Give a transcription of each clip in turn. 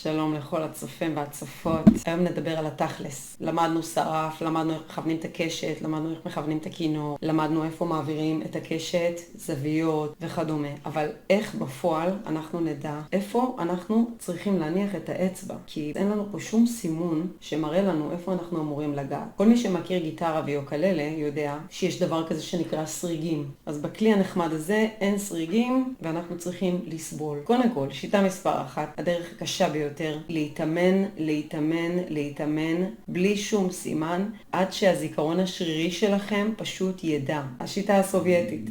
שלום לכל הצופים והצופות. היום נדבר על התכלס. למדנו שרף, למדנו איך מכוונים את הקשת, למדנו איך מכוונים את הכינור, למדנו איפה מעבירים את הקשת, זוויות וכדומה. אבל איך בפועל אנחנו נדע איפה אנחנו צריכים להניח את האצבע? כי אין לנו פה שום סימון שמראה לנו איפה אנחנו אמורים לגעת. כל מי שמכיר גיטרה ויוקללה יודע שיש דבר כזה שנקרא סריגים. אז בכלי הנחמד הזה אין סריגים ואנחנו צריכים לסבול. קודם כל, שיטה מספר 1, הדרך הקשה ביותר, להתאמן, בלי שום סימן, עד שהזיכרון השרירי שלכם פשוט ידע. השיטה הסובייטית.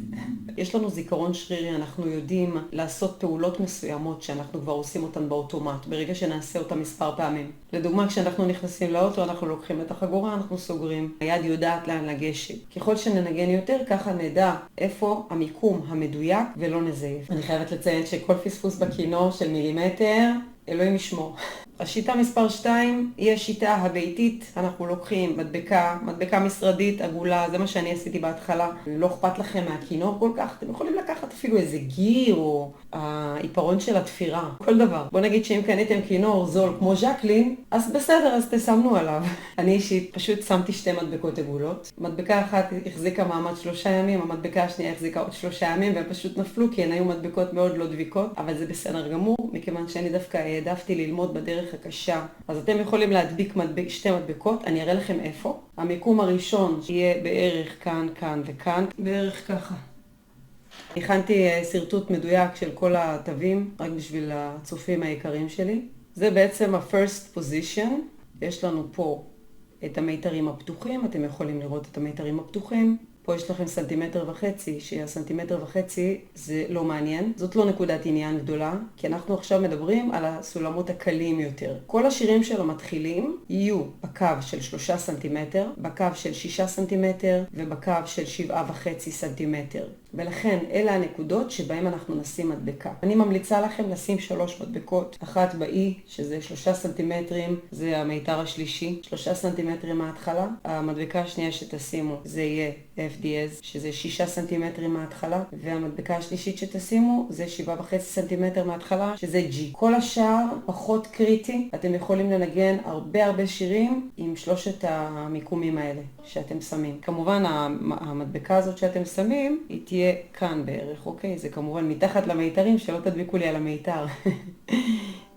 יש לנו זיכרון שרירי, אנחנו יודעים לעשות פעולות מסוימות שאנחנו כבר עושים אותן באוטומט, ברגע שנעשה אותן מספר פעמים. לדוגמה, כשאנחנו נכנסים לאוטו, אנחנו לוקחים את החגורה, אנחנו סוגרים. היד יודעת לאן לגשת. ככל שננגן יותר, ככה נדע איפה המיקום המדויק ולא נזייף. אני חייבת לציין שכל פספוס בכינור של מילימטר, אלוהים ישמור. השיטה מספר 2 היא השיטה הביתית. אנחנו לוקחים מדבקה משרדית, עגולה, זה מה שאני עשיתי בהתחלה. לא אכפת לכם מהכינור כל כך, אתם יכולים לקחת אפילו איזה גיר או העיפרון של התפירה, כל דבר. בוא נגיד שאם קניתם כינור זול כמו ז'קלין, אז בסדר, אז תסמנו עליו. אני אישית פשוט שמתי 2 מדבקות עגולות. מדבקה אחת החזיקה מעמד 3 ימים, המדבקה השנייה החזיקה עוד 3 ימים, והם פשוט נפלו כי הן היו מדבקות מאוד לא דביקות, אבל זה בסדר גמור, מכיוון שאני דווקא העדפתי ללמוד בדרך הקשה. אז אתם יכולים להדביק 2 מדבקות, אני אראה לכם איפה. המיקום הראשון יהיה בערך כאן, כאן וכאן, בערך ככה. הכנתי סרטוט מדויק של כל התווים, רק בשביל הצופים היקרים שלי. זה בעצם ה-first position. יש לנו פה את המיתרים הפתוחים, אתם יכולים לראות את המיתרים הפתוחים. פה יש לכם 1.5 סנטימטר, שהסנטימטר וחצי זה לא מעניין. זאת לא נקודת עניין גדולה, כי אנחנו עכשיו מדברים על הסולמות הקלים יותר. כל השירים של המתחילים יהיו בקו של 3 סנטימטר, בקו של 6 סנטימטר ובקו של 7.5 סנטימטר. ולכן אלה הנקודות שבהם אנחנו נשים מדבקה. אני ממליצה לכם לשים 3 מדבקות, אחת באי, שזה 3 סנטימטרים, זה המיתר השלישי, 3 סנטימטרים מההתחלה. המדבקה השנייה שתשימו זה יהיה FDS, שזה 6 סנטימטרים מההתחלה, והמדבקה השלישית שתשימו זה 7.5 סנטימטר מההתחלה, שזה G. כל השאר פחות קריטי, אתם יכולים לנגן הרבה שירים עם 3 המיקומים האלה שאתם שמים. כמובן המדבקה הזאת שאתם שמים, היא תהיה כאן בערך, אוקיי? זה כמובן מתחת למיתרים, שלא תדביקו לי על המיתר.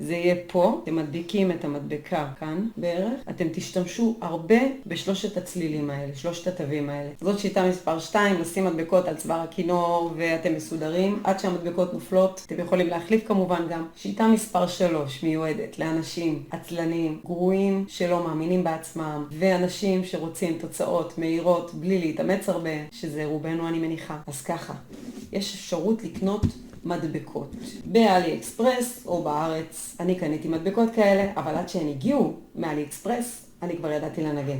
זה יהיה פה, אתם מדביקים את המדבקה כאן בערך, אתם תשתמשו הרבה בשלושת הצלילים האלה, 3 התווים האלה. זאת שיטה מספר 2, לשים מדבקות על צוואר הכינור ואתם מסודרים, עד שהמדבקות נופלות, אתם יכולים להחליף כמובן גם. שיטה מספר 3 מיועדת לאנשים עצלנים, גרועים, שלא מאמינים בעצמם, ואנשים שרוצים תוצאות מהירות בלי להתאמץ הרבה, שזה רובנו אני מניחה. אז ככה, יש אפשרות לקנות מדבקות באלי אקספרס או בארץ. אני קניתי מדבקות כאלה, אבל עד שהן הגיעו מאלי אקספרס, אני כבר ידעתי לנגן.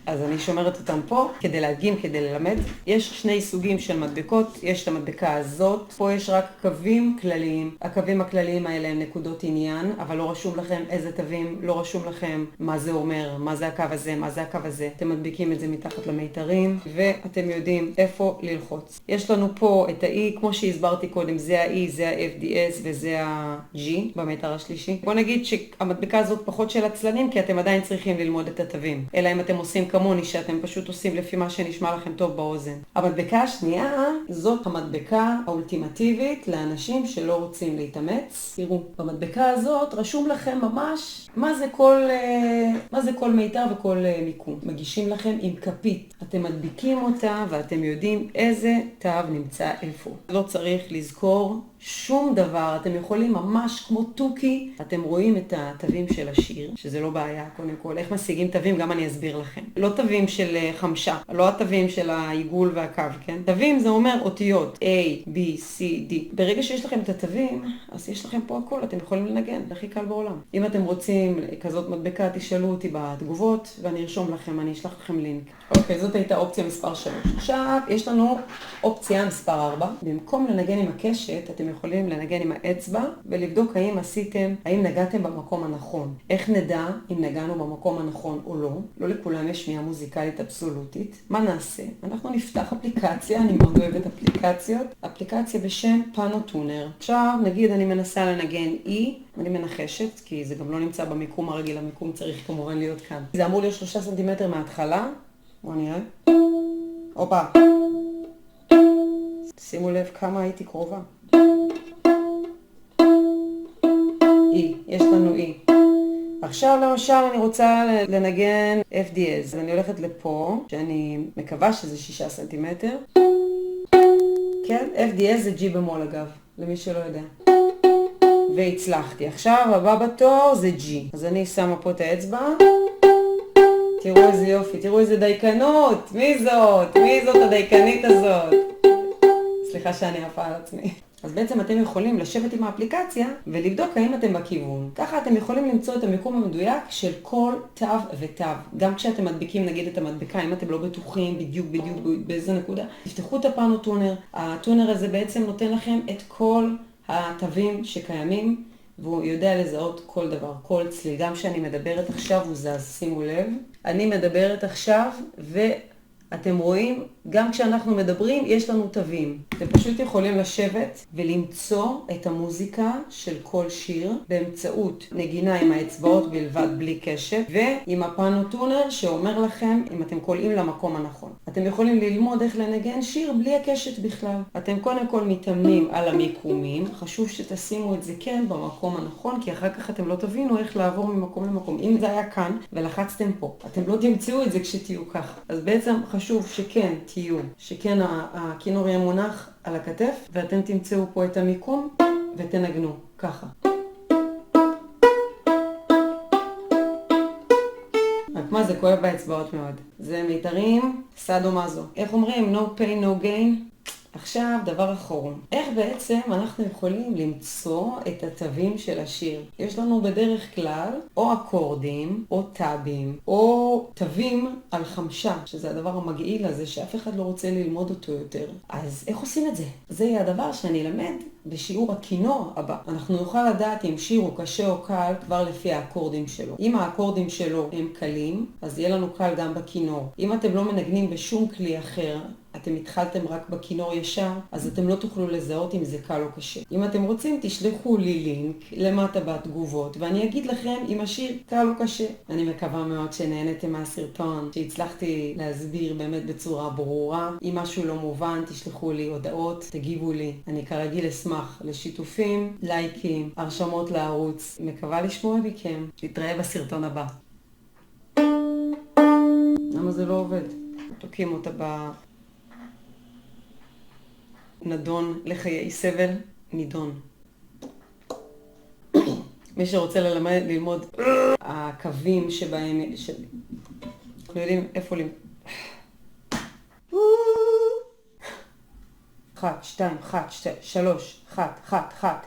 אז אני שומרת אותם פה כדי להדגים, כדי ללמד. יש 2 סוגים של מדבקות. יש את המדבקה הזאת. פה יש רק קווים כלליים. הקווים הכלליים האלה הם נקודות עניין, אבל לא רשום לכם איזה תווים, לא רשום לכם מה זה אומר, מה זה הקו הזה, מה זה הקו הזה. אתם מדביקים את זה מתחת למיתרים, ואתם יודעים איפה ללחוץ. יש לנו פה את ה-E, כמו שהסברתי קודם, זה ה-E, זה ה-FDS וזה ה-G במיתר השלישי. בוא נגיד שהמדבקה הזאת פחות של עצלנים, כי אתם עדיין צריכים ללמוד את התווים. אלא אם אתם עושים כמוני, שאתם פשוט עושים לפי מה שנשמע לכם טוב באוזן. המדבקה השנייה, זאת המדבקה האולטימטיבית לאנשים שלא רוצים להתאמץ. תראו, במדבקה הזאת רשום לכם ממש מה זה כל מיתר וכל מיקום. מגישים לכם עם כפית. אתם מדביקים אותה ואתם יודעים איזה תו נמצא איפה. לא צריך לזכור שום דבר, אתם יכולים ממש כמו טוקי, אתם רואים את התווים של השיר, שזה לא בעיה, קודם כל. איך משיגים תווים? גם אני אסביר לכם. לא תווים של 5, לא התווים של העיגול והקו, כן? תווים זה אומר אותיות A, B, C, D. ברגע שיש לכם את התווים, אז יש לכם פה הכל, אתם יכולים לנגן, זה הכי קל בעולם. אם אתם רוצים כזאת מדבקה, תשאלו אותי בתגובות, ואני ארשום לכם, אני אשלח לכם לינק. אוקיי, זאת הייתה אופציה מספר 3. עכשיו, יש לנו אופציה מספר 4. במקום לנגן עם הקשת, אתם יכולים לנגן עם האצבע ולבדוק האם נגעתם במקום הנכון. איך נדע אם נגענו במקום הנכון או לא? לא לכולם יש שמיעה מוזיקלית אבסולוטית. מה נעשה? אנחנו נפתח אפליקציה, אני מאוד אוהבת אפליקציות. אפליקציה בשם פאנוטונר. עכשיו נגיד אני מנסה לנגן E, אני מנחשת, כי זה גם לא נמצא במיקום הרגיל, המיקום צריך כמובן להיות כאן. זה אמור להיות 3 סנטימטר מההתחלה. בואו נראה. הופה. שימו לב כמה הייתי קרובה. E, יש לנו E. עכשיו למשל אני רוצה לנגן F דיאז. אני הולכת לפה, שאני מקווה שזה 6 סנטימטר. כן, F דיאז זה G במול אגב, למי שלא יודע. והצלחתי. עכשיו הבא בתור זה G. אז אני שמה פה את האצבע. תראו איזה יופי, תראו איזה דייקנות. מי זאת? מי זאת הדייקנית הזאת? סליחה שאני עפה על עצמי. אז בעצם אתם יכולים לשבת עם האפליקציה ולבדוק האם אתם בכיוון. ככה אתם יכולים למצוא את המיקום המדויק של כל תו ותו. גם כשאתם מדביקים נגיד את המדבקה, אם אתם לא בטוחים בדיוק באיזה נקודה, תפתחו את הפאנוטונר. הטונר הזה בעצם נותן לכם את כל התווים שקיימים, והוא יודע לזהות כל דבר, כל צליל. גם כשאני מדברת עכשיו הוא זז, שימו לב. אני מדברת עכשיו אתם רואים, גם כשאנחנו מדברים, יש לנו תווים. אתם פשוט יכולים לשבת ולמצוא את המוזיקה של כל שיר באמצעות נגינה עם האצבעות בלבד בלי קשב, ועם הפאנוטונר שאומר לכם אם אתם קולעים למקום הנכון. אתם יכולים ללמוד איך לנגן שיר בלי הקשת בכלל. אתם קודם כל מתאמנים על המיקומים, חשוב שתשימו את זה כן במקום הנכון, כי אחר כך אתם לא תבינו איך לעבור ממקום למקום. אם זה היה כאן ולחצתם פה, אתם לא תמצאו את זה כשתהיו כך. אז בעצם חשוב שכן תהיו, שכן הכינור יהיה מונח על הכתף, ואתם תמצאו פה את המיקום ותנגנו, ככה. רק מה, זה כואב באצבעות מאוד. זה מיתרים, סאדו מזו. איך אומרים? No pain, no gain. עכשיו, דבר אחרון. איך בעצם אנחנו יכולים למצוא את התווים של השיר? יש לנו בדרך כלל או אקורדים, או טאבים, או תווים על חמשה, שזה הדבר המגעיל הזה שאף אחד לא רוצה ללמוד אותו יותר. אז איך עושים את זה? זה יהיה הדבר שאני אלמד בשיעור הכינור הבא. אנחנו נוכל לדעת אם שיר הוא קשה או קל כבר לפי האקורדים שלו. אם האקורדים שלו הם קלים, אז יהיה לנו קל גם בכינור. אם אתם לא מנגנים בשום כלי אחר, אתם התחלתם רק בכינור ישר, אז אתם לא תוכלו לזהות אם זה קל או קשה. אם אתם רוצים, תשלחו לי לינק למטה בתגובות, ואני אגיד לכם אם השיר קל או קשה. אני מקווה מאוד שנהנתם מהסרטון, שהצלחתי להסביר באמת בצורה ברורה. אם משהו לא מובן, תשלחו לי הודעות, תגיבו לי. אני כרגיל אשמח לשיתופים, לייקים, הרשמות לערוץ. מקווה לשמוע מכם. נתראה בסרטון הבא. למה זה לא עובד? תוקים אותה נדון לחיי סבל, נידון. מי שרוצה ללמוד הקווים שבהם, אנחנו יודעים איפה 1, 2, 1, 3, 1, 1, 1.